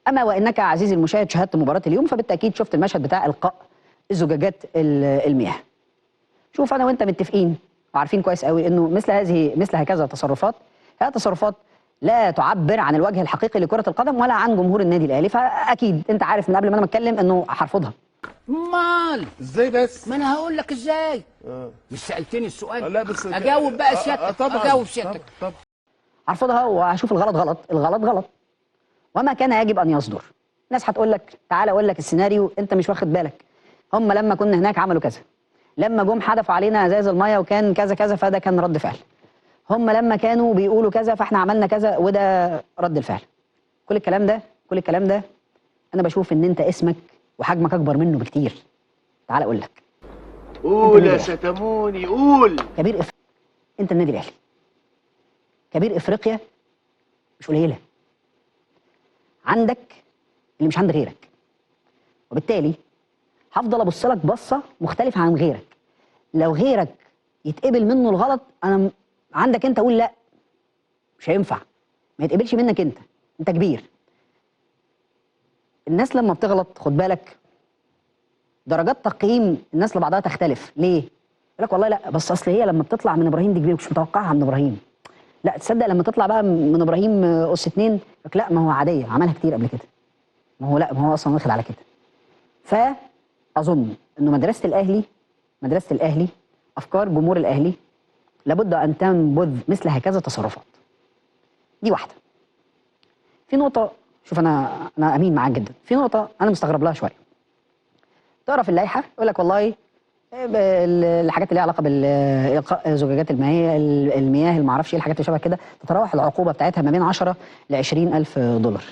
اما وانك عزيزي المشاهد شاهدت مباراه اليوم، فبالتاكيد شفت المشهد بتاع القاء الزجاجات المياه. شوف انا وانت متفقين وعارفين كويس قوي انه مثل هكذا تصرفات هي تصرفات لا تعبر عن الوجه الحقيقي لكرة القدم ولا عن جمهور النادي الاهلي، فاكيد انت عارف من قبل ما انا اتكلم انه هرفضها. امال ازاي بس؟ ما انا هقول لك ازاي. مش سالتني السؤال؟ لا بس اجاوب بقى سيادتك. طبعا اجاوب سيادتك. طبعا. هرفضها وهشوف الغلط غلط، الغلط غلط وما كان يجب ان يصدر. ناس هتقول لك تعالى اقول لك السيناريو، انت مش واخد بالك. هم لما كنا هناك عملوا كذا، لما جم حدفوا علينا ازاز الميه وكان كذا كذا فده كان رد فعل. هم لما كانوا بيقولوا كذا فاحنا عملنا كذا وده رد الفعل. كل الكلام ده انا بشوف ان انت اسمك وحجمك اكبر منه بكتير. تعال اقول لك. قول يا ستموني قول. كبير افريقيا، انت النادي الاهلي. كبير افريقيا مش قليله. عندك اللي مش عند غيرك. وبالتالي هفضل ابص لك بصه مختلفه عن غيرك. لو غيرك يتقبل منه الغلط، انا عندك انت قول لا، مش هينفع، ما يتقبلش منك انت كبير. الناس لما بتغلط خد بالك درجات تقييم الناس لبعضها تختلف. ليه؟ يقول لك والله لا بس اصل هي لما بتطلع من ابراهيم دي كبيره، مش متوقعها من ابراهيم. لا تصدق لما تطلع بقى من ابراهيم اس 2 يقول لك لا ما هو عاديه، عملها كتير قبل كده. ما هو اصلا واخد على كده. فاظن انه مدرسه الاهلي افكار جمهور الاهلي لابد ان تنبذ مثل هكذا تصرفات. دي واحده. في نقطه، شوف انا امين معاك جدا، في نقطه انا مستغرب لها شويه. تقرا في اللائحه يقول لك والله الحاجات اللي ليها علاقه بالالقاء زجاجات المياه اللي ما اعرفش ايه الحاجات اللي شبه كده تتراوح العقوبه بتاعتها ما بين 10 ل 20,000 دولار.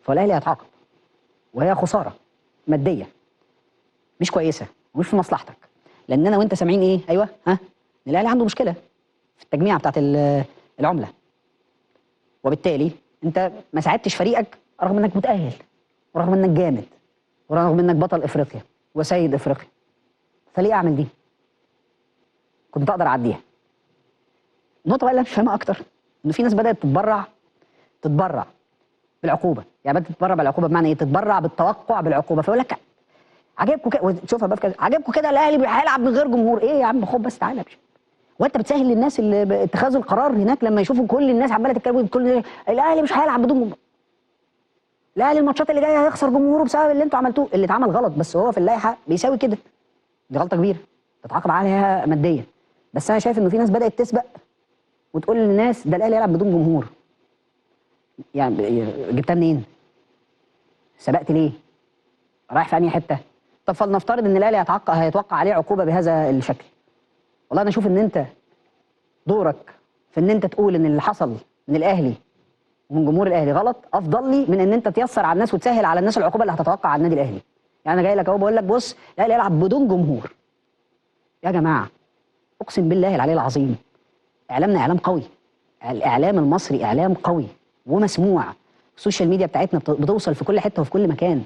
فالاهلي هيتعاقب وهي خساره ماديه مش كويسه ومش في مصلحتك، لان انا وانت سامعين ايه؟ ايوه الاهلي عنده مشكله في التجميع بتاعت العمله، وبالتالي انت ما ساعدتش فريقك رغم انك متاهل ورغم انك جامد ورغم انك بطل افريقيا وسيد افريقيا. فليه اعمل دي؟ كنت اقدر اعديها. النقطه بقى اللي انا مش فاهمها اكتر انه في ناس بدات تتبرع بالعقوبه. يعني بدات تتبرع بالعقوبه بمعنى ايه؟ تتبرع بالتوقع بالعقوبه. فيقول لك عجبكم كده، وتشوفها بقى في كده، عجبكم كده الاهلي هيلعب من غير جمهور. ايه يا عم خد بس تعالى مش. وانت بتسهل للناس اللي اتخاذ القرار هناك لما يشوفوا كل الناس عماله تتكلم كل الاهلي مش هيلعب بدون جمهور. الاهلي الماتشات اللي جايه هيخسر جمهوره بسبب اللي انتوا عملتوه. اللي اتعمل غلط بس هو في اللائحه بيساوي كده. دي غلطه كبيره تتعاقب عليها ماديا. بس انا شايف انه في ناس بدات تسبق وتقول للناس ده الاهلي يلعب بدون جمهور. يعني جبتها منين؟ سبقت ليه؟ رايح في انهي حته؟ طب فلنفترض ان الاهلي هيتوقع عليه عقوبه بهذا الشكل. والله انا اشوف ان انت دورك في ان انت تقول ان اللي حصل من الاهلي ومن جمهور الاهلي غلط افضل لي من ان انت تيسر على الناس وتسهل على الناس العقوبه اللي هتتوقع على النادي الاهلي. يعني انا جاي لك اهو بقول لك بص الاهلي يلعب بدون جمهور. يا جماعه اقسم بالله العلي العظيم اعلامنا اعلام قوي. الاعلام المصري اعلام قوي ومسموع. السوشيال ميديا بتاعتنا بتوصل في كل حته وفي كل مكان.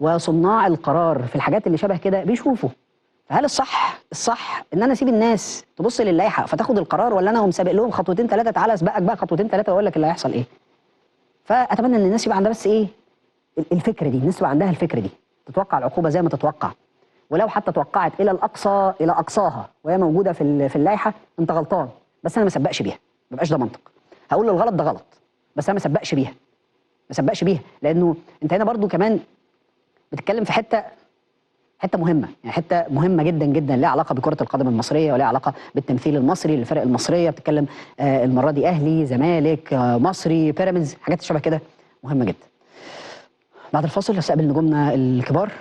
وصناع القرار في الحاجات اللي شبه كده بيشوفوا. فهل الصح ان انا اسيب الناس تبص للائحه فتاخد القرار، ولا انا اقوم سابق لهم خطوتين ثلاثه تعالى اسبقك بقى خطوتين ثلاثه واقول لك اللي هيحصل ايه؟ فاتمنى ان الناس يبقى عندها بس ايه؟ الفكره دي، الناس يبقى عندها الفكره دي، تتوقع العقوبه زي ما تتوقع. ولو حتى توقعت الى اقصاها وهي موجوده في اللائحه انت غلطان، بس انا ما اسبقش بيها، ما يبقاش ده منطق. هقول الغلط ده غلط بس انا ما اسبقش بيها، لانه انت هنا برضو كمان بتتكلم في حته مهمه، يعني حته مهمه جدا جدا ليها علاقه بكره القدم المصريه وليها علاقه بالتمثيل المصري للفرق المصريه. بتتكلم المره دي اهلي زمالك مصري بيراميدز، حاجات شبه كده مهمه جدا. بعد الفاصل هستقبل نجومنا الكبار